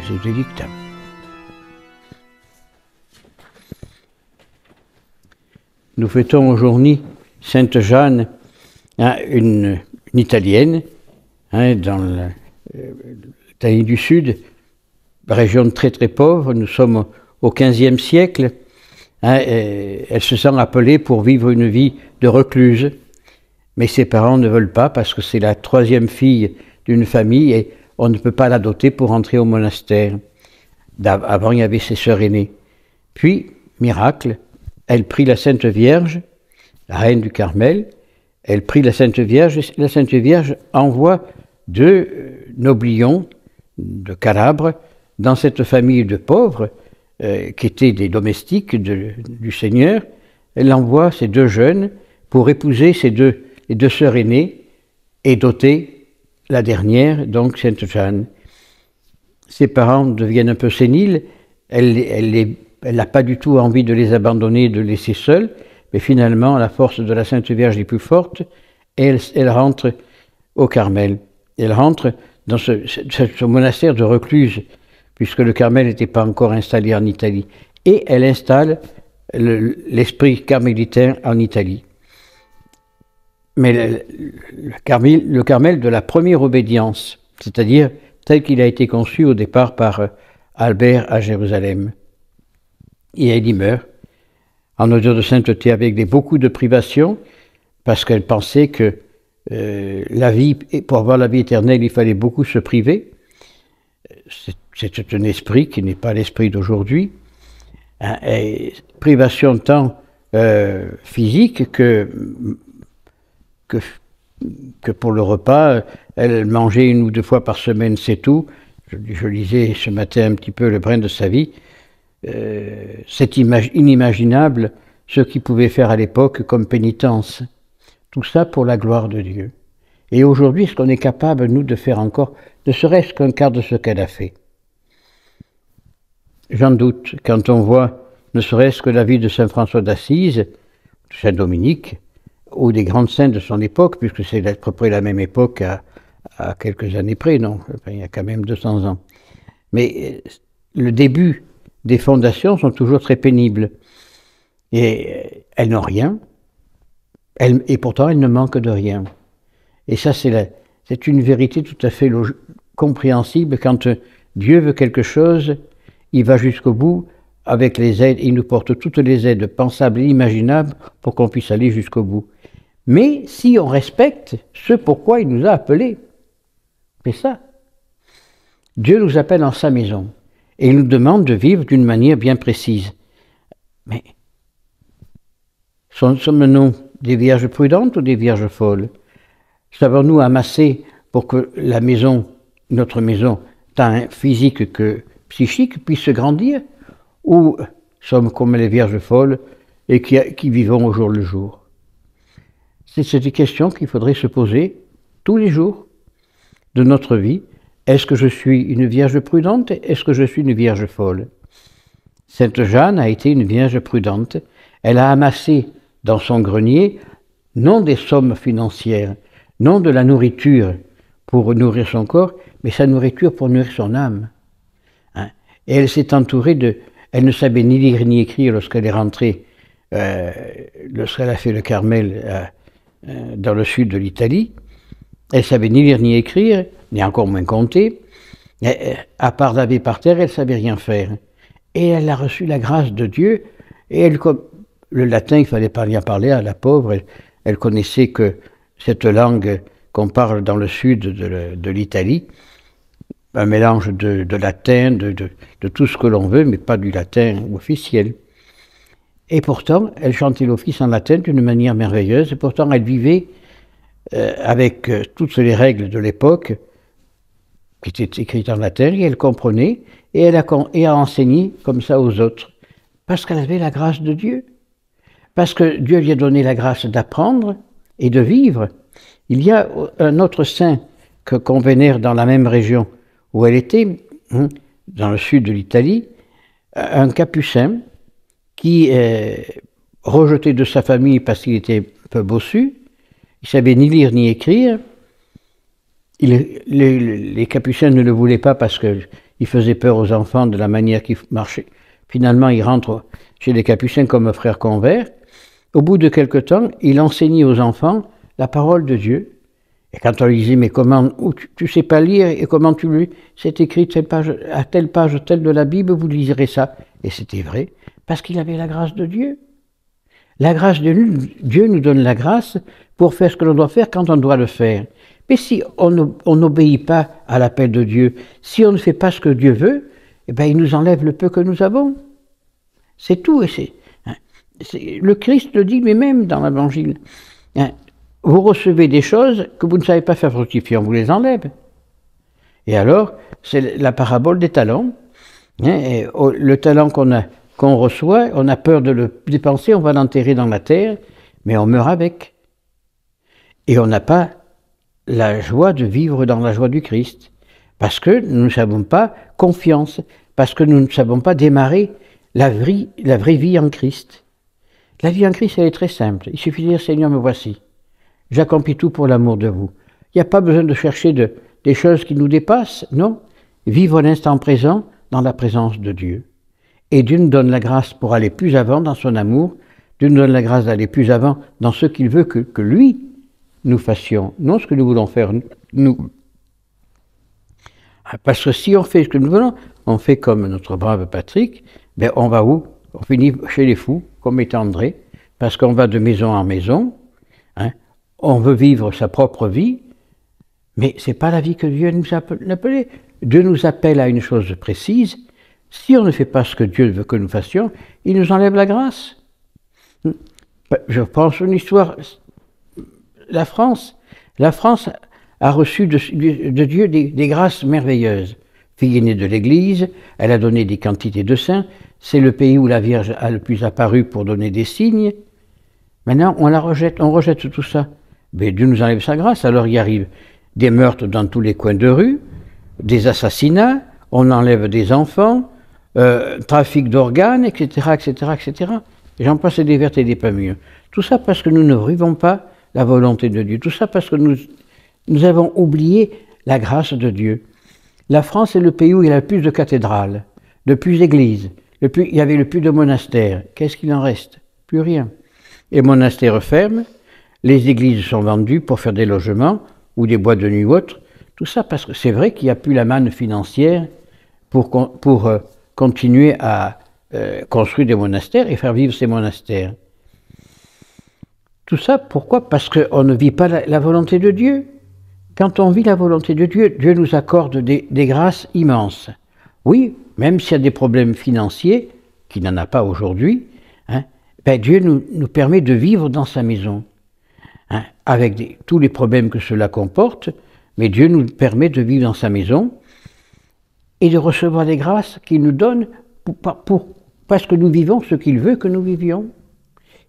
C'est dictable. Nous fêtons aujourd'hui Sainte Jeanne, une Italienne, dans l'Italie du Sud, région très très pauvre. Nous sommes au XVe siècle. Elle se sent appelée pour vivre une vie de recluse, mais ses parents ne veulent pas parce que c'est la troisième fille d'une famille et on ne peut pas la doter pour entrer au monastère. Avant, il y avait ses sœurs aînées. Puis, miracle, elle prie la Sainte Vierge, la reine du Carmel. Elle prie la Sainte Vierge, et la Sainte Vierge envoie 2 noblions de Calabre dans cette famille de pauvres qui étaient des domestiques du Seigneur. Elle envoie ces 2 jeunes pour épouser les 2 sœurs aînées et doter la dernière, donc Sainte Jeanne. Ses parents deviennent un peu séniles. Elle n'a pas du tout envie de les abandonner, de les laisser seuls, mais finalement, la force de la Sainte Vierge est plus forte, et elle rentre au Carmel. Elle rentre dans ce monastère de recluse, puisque le Carmel n'était pas encore installé en Italie. Et elle installe l'esprit carmélitain en Italie. Mais le Carmel de la première obédience, c'est-à-dire tel qu'il a été conçu au départ par Albert à Jérusalem. Et elle y meurt, en odeur de sainteté, avec beaucoup de privations, parce qu'elle pensait que pour avoir la vie éternelle, il fallait beaucoup se priver. C'est un esprit qui n'est pas l'esprit d'aujourd'hui. Privation tant physique que pour le repas. Elle mangeait 1 ou 2 fois par semaine, c'est tout. Je lisais ce matin un petit peu le brin de sa vie. C'est inimaginable ce qu'il pouvait faire à l'époque comme pénitence. Tout ça pour la gloire de Dieu. Et aujourd'hui, est-ce qu'on est capable, nous, de faire encore, ne serait-ce qu'un quart de ce qu'elle a fait? J'en doute, quand on voit, ne serait-ce que la vie de saint François d'Assise, de saint Dominique, ou des grands saints de son époque, puisque c'est à peu près la même époque à quelques années près, non, enfin, il y a quand même 200 ans. Mais le début des fondations sont toujours très pénibles. Et elles n'ont rien, et pourtant elles ne manquent de rien. Et ça, c'est une vérité tout à fait compréhensible. Quand Dieu veut quelque chose, il va jusqu'au bout avec les aides, il nous porte toutes les aides pensables et imaginables pour qu'on puisse aller jusqu'au bout. Mais si on respecte ce pourquoi il nous a appelés, c'est ça. Dieu nous appelle en sa maison et il nous demande de vivre d'une manière bien précise. Mais sommes-nous des vierges prudentes ou des vierges folles? Savons-nous amasser pour que la maison, notre maison, tant physique que psychique, puisse se grandir? Ou sommes comme les vierges folles et qui vivons au jour le jour? C'est des questions qu'il faudrait se poser tous les jours de notre vie. Est-ce que je suis une vierge prudente? Est-ce que je suis une vierge folle? Sainte Jeanne a été une vierge prudente. Elle a amassé dans son grenier non des sommes financières, non de la nourriture pour nourrir son corps, mais sa nourriture pour nourrir son âme. Et elle s'est entourée elle ne savait ni lire ni écrire lorsqu'elle est rentrée, lorsqu'elle a fait le Carmel dans le sud de l'Italie. Elle savait ni lire ni écrire, ni encore moins compter. À part laver par terre, elle ne savait rien faire. Et elle a reçu la grâce de Dieu. Et le latin, il fallait pas bien parler à la pauvre. Elle connaissait que cette langue qu'on parle dans le sud de l'Italie, un mélange de latin, de tout ce que l'on veut, mais pas du latin officiel. Et pourtant, elle chantait l'office en latin d'une manière merveilleuse, et pourtant elle vivait avec toutes les règles de l'époque, qui étaient écrites en latin, et elle comprenait, et elle a enseigné comme ça aux autres, parce qu'elle avait la grâce de Dieu, parce que Dieu lui a donné la grâce d'apprendre et de vivre. Il y a un autre saint qu'on vénère dans la même région où elle était, dans le sud de l'Italie, un capucin qui, rejeté de sa famille parce qu'il était un peu bossu, il ne savait ni lire ni écrire. Les capucins ne le voulaient pas parce qu'il il faisait peur aux enfants de la manière qu'il marchait. Finalement, il rentre chez les Capucins comme frère convert. Au bout de quelque temps, il enseignait aux enfants la parole de Dieu. Et quand on lui disait, mais comment, tu sais pas lire, et comment tu lis, c'est écrit à telle page telle de la Bible, vous liserez ça. Et c'était vrai, parce qu'il avait la grâce de Dieu. La grâce de Dieu nous donne la grâce pour faire ce que l'on doit faire quand on doit le faire. Mais si on n'obéit pas à l'appel de Dieu, si on ne fait pas ce que Dieu veut, eh bien, il nous enlève le peu que nous avons. C'est tout. Et le Christ le dit lui-même dans l'Évangile. Vous recevez des choses que vous ne savez pas faire fructifier, on vous les enlève. Et alors, c'est la parabole des talents. Et le talent qu'on reçoit, on a peur de le dépenser, on va l'enterrer dans la terre, mais on meurt avec. Et on n'a pas la joie de vivre dans la joie du Christ, parce que nous ne savons pas confiance, parce que nous ne savons pas démarrer la vraie vie en Christ. La vie en Christ, elle est très simple. Il suffit de dire, Seigneur, me voici. J'accomplis tout pour l'amour de vous. Il n'y a pas besoin de chercher des choses qui nous dépassent, non. Vivre l'instant présent dans la présence de Dieu. Et Dieu nous donne la grâce pour aller plus avant dans son amour. Dieu nous donne la grâce d'aller plus avant dans ce qu'il veut que lui, nous fassions, non ce que nous voulons faire, nous. Parce que si on fait ce que nous voulons, on fait comme notre brave Patrick, ben on va où? On finit chez les fous, comme étant André, parce qu'on va de maison en maison, on veut vivre sa propre vie, mais ce n'est pas la vie que Dieu nous a appelée. Dieu nous appelle à une chose précise. Si on ne fait pas ce que Dieu veut que nous fassions, il nous enlève la grâce. Je pense une histoire. La France a reçu de Dieu des grâces merveilleuses. Fille aînée de l'Église, elle a donné des quantités de saints. C'est le pays où la Vierge a le plus apparu pour donner des signes. Maintenant, on rejette tout ça. Mais Dieu nous enlève sa grâce. Alors il arrive des meurtres dans tous les coins de rue, des assassinats, on enlève des enfants, trafic d'organes, etc., etc., etc. Et j'en passe des vertes et des pas mieux. Tout ça parce que nous ne vivons pas la volonté de Dieu. Tout ça parce que nous avons oublié la grâce de Dieu. La France est le pays où il y a le plus de cathédrales, le plus d'églises, il y avait le plus de monastères. Qu'est-ce qu'il en reste? Plus rien. Les monastères ferment, les églises sont vendues pour faire des logements ou des boîtes de nuit ou autres. Tout ça parce que c'est vrai qu'il n'y a plus la manne financière pour continuer à construire des monastères et faire vivre ces monastères. Tout ça, pourquoi? Parce qu'on ne vit pas la volonté de Dieu. Quand on vit la volonté de Dieu, Dieu nous accorde des grâces immenses. Oui, même s'il y a des problèmes financiers, qu'il n'en a pas aujourd'hui, Dieu nous permet de vivre dans sa maison, avec tous les problèmes que cela comporte, mais Dieu nous permet de vivre dans sa maison et de recevoir des grâces qu'il nous donne parce que nous vivons ce qu'il veut que nous vivions.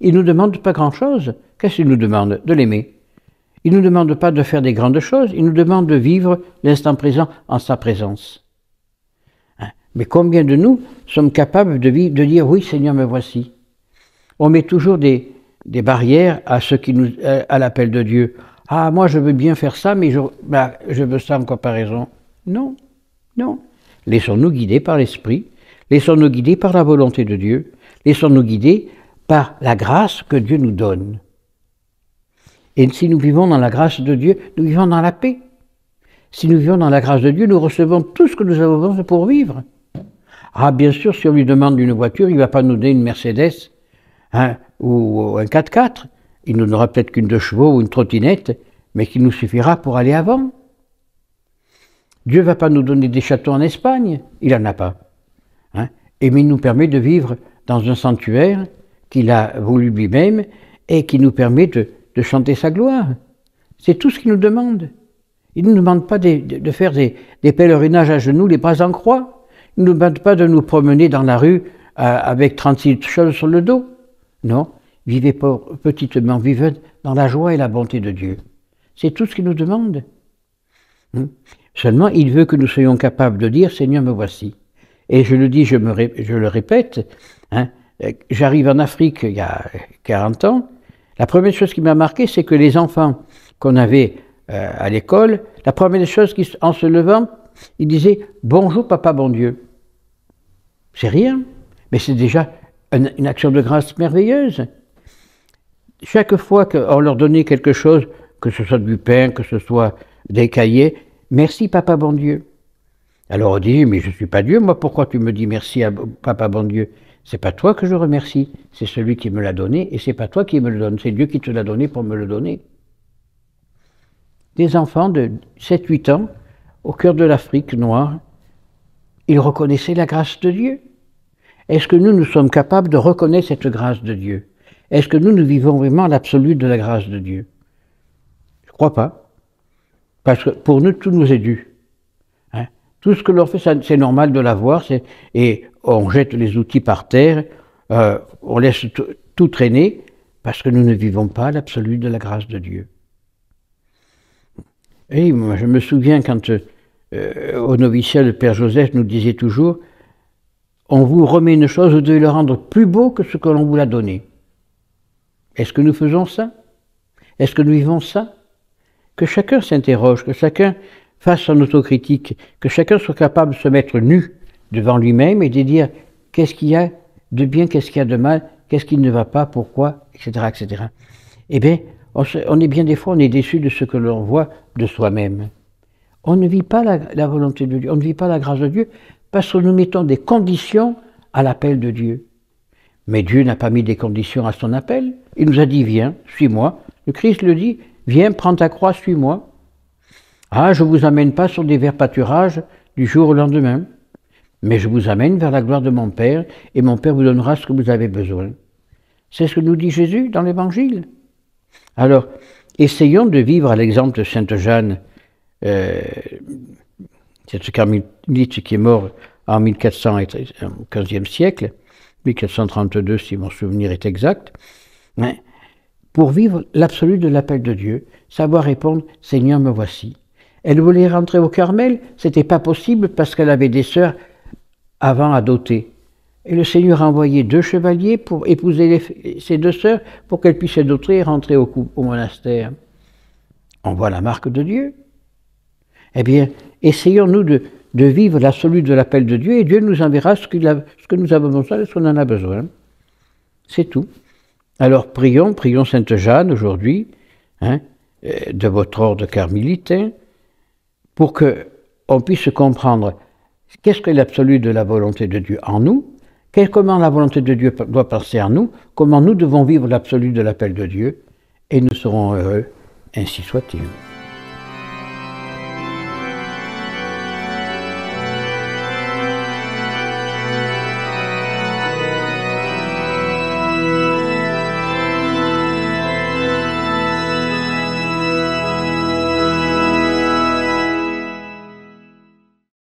Il ne nous demande pas grand-chose. Qu'est-ce qu'il nous demande? De l'aimer. Il ne nous demande pas de faire des grandes choses, il nous demande de vivre l'instant présent en sa présence. Mais combien de nous sommes capables de dire « Oui, Seigneur, me voici ». On met toujours des barrières à l'appel de Dieu. « Ah, moi je veux bien faire ça, mais je veux ça en comparaison. » Non, non. Laissons-nous guider par l'Esprit, laissons-nous guider par la volonté de Dieu, laissons-nous guider par la grâce que Dieu nous donne. Et si nous vivons dans la grâce de Dieu, nous vivons dans la paix. Si nous vivons dans la grâce de Dieu, nous recevons tout ce que nous avons besoin pour vivre. Ah, bien sûr, si on lui demande une voiture, il ne va pas nous donner une Mercedes ou un 4x4. Il nous donnera peut-être qu'une 2 chevaux ou une trottinette, mais qui nous suffira pour aller avant. Dieu ne va pas nous donner des châteaux en Espagne, il n'en a pas. Et mais il nous permet de vivre dans un sanctuaire qu'il a voulu lui-même et qui nous permet de chanter sa gloire. C'est tout ce qu'il nous demande. Il ne nous demande pas de faire des pèlerinages à genoux, les bras en croix. Il ne nous demande pas de nous promener dans la rue avec 36 choses sur le dos. Non, vivez petitement, vivez dans la joie et la bonté de Dieu. C'est tout ce qu'il nous demande. Seulement, il veut que nous soyons capables de dire « Seigneur, me voici ». Et je le dis, je le répète, j'arrive en Afrique il y a 40 ans. La première chose qui m'a marqué, c'est que les enfants qu'on avait à l'école, la première chose en se levant, il disait « Bonjour papa bon Dieu ». C'est rien, mais c'est déjà une action de grâce merveilleuse. Chaque fois qu'on leur donnait quelque chose, que ce soit du pain, que ce soit des cahiers, « Merci papa bon Dieu ». Alors on dit « Mais je ne suis pas Dieu, moi pourquoi tu me dis merci à papa bon Dieu ?» C'est pas toi que je remercie, c'est celui qui me l'a donné, et c'est pas toi qui me le donne, c'est Dieu qui te l'a donné pour me le donner. Des enfants de 7-8 ans, au cœur de l'Afrique noire, ils reconnaissaient la grâce de Dieu. Est-ce que nous sommes capables de reconnaître cette grâce de Dieu? Est-ce que nous vivons vraiment l'absolu de la grâce de Dieu? Je ne crois pas. Parce que pour nous, tout nous est dû. Hein? Tout ce que l'on fait, c'est normal de l'avoir, et on jette les outils par terre, on laisse tout traîner, parce que nous ne vivons pas l'absolu de la grâce de Dieu. Et moi, je me souviens quand au noviciat, le Père Joseph nous disait toujours « On vous remet une chose, vous devez le rendre plus beau que ce que l'on vous l'a donné. » Est-ce que nous faisons ça? Est-ce que nous vivons ça? Que chacun s'interroge, que chacun fasse son autocritique, que chacun soit capable de se mettre nu devant lui-même et de dire qu'est-ce qu'il y a de bien, qu'est-ce qu'il y a de mal, qu'est-ce qui ne va pas, pourquoi, etc. etc. Eh bien, on est bien des fois, on est déçu de ce que l'on voit de soi-même. On ne vit pas la volonté de Dieu, on ne vit pas la grâce de Dieu, parce que nous mettons des conditions à l'appel de Dieu. Mais Dieu n'a pas mis des conditions à son appel. Il nous a dit, viens, suis-moi. Le Christ le dit, viens, prends ta croix, suis-moi. Ah, je ne vous amène pas sur des verts pâturages du jour au lendemain, mais je vous amène vers la gloire de mon Père, et mon Père vous donnera ce que vous avez besoin. C'est ce que nous dit Jésus dans l'Évangile. Alors, essayons de vivre à l'exemple de Sainte Jeanne, cette carmélite qui est morte en 1400 au XVe siècle, 1432 si mon souvenir est exact, hein, pour vivre l'absolu de l'appel de Dieu, savoir répondre « Seigneur, me voici ». Elle voulait rentrer au Carmel, c'était pas possible parce qu'elle avait des sœurs avant à doter. Et le Seigneur a envoyé 2 chevaliers pour épouser ces 2 sœurs pour qu'elles puissent doter et rentrer au monastère. On voit la marque de Dieu. Eh bien, essayons-nous de vivre l'absolu de l'appel de Dieu et Dieu nous enverra ce que nous avons besoin et ce qu'on en a besoin. C'est tout. Alors prions Sainte Jeanne aujourd'hui, hein, de votre ordre carmélite, pour qu'on puisse comprendre qu'est-ce que l'absolu de la volonté de Dieu en nous, comment la volonté de Dieu doit penser en nous, comment nous devons vivre l'absolu de l'appel de Dieu, et nous serons heureux, ainsi soit-il.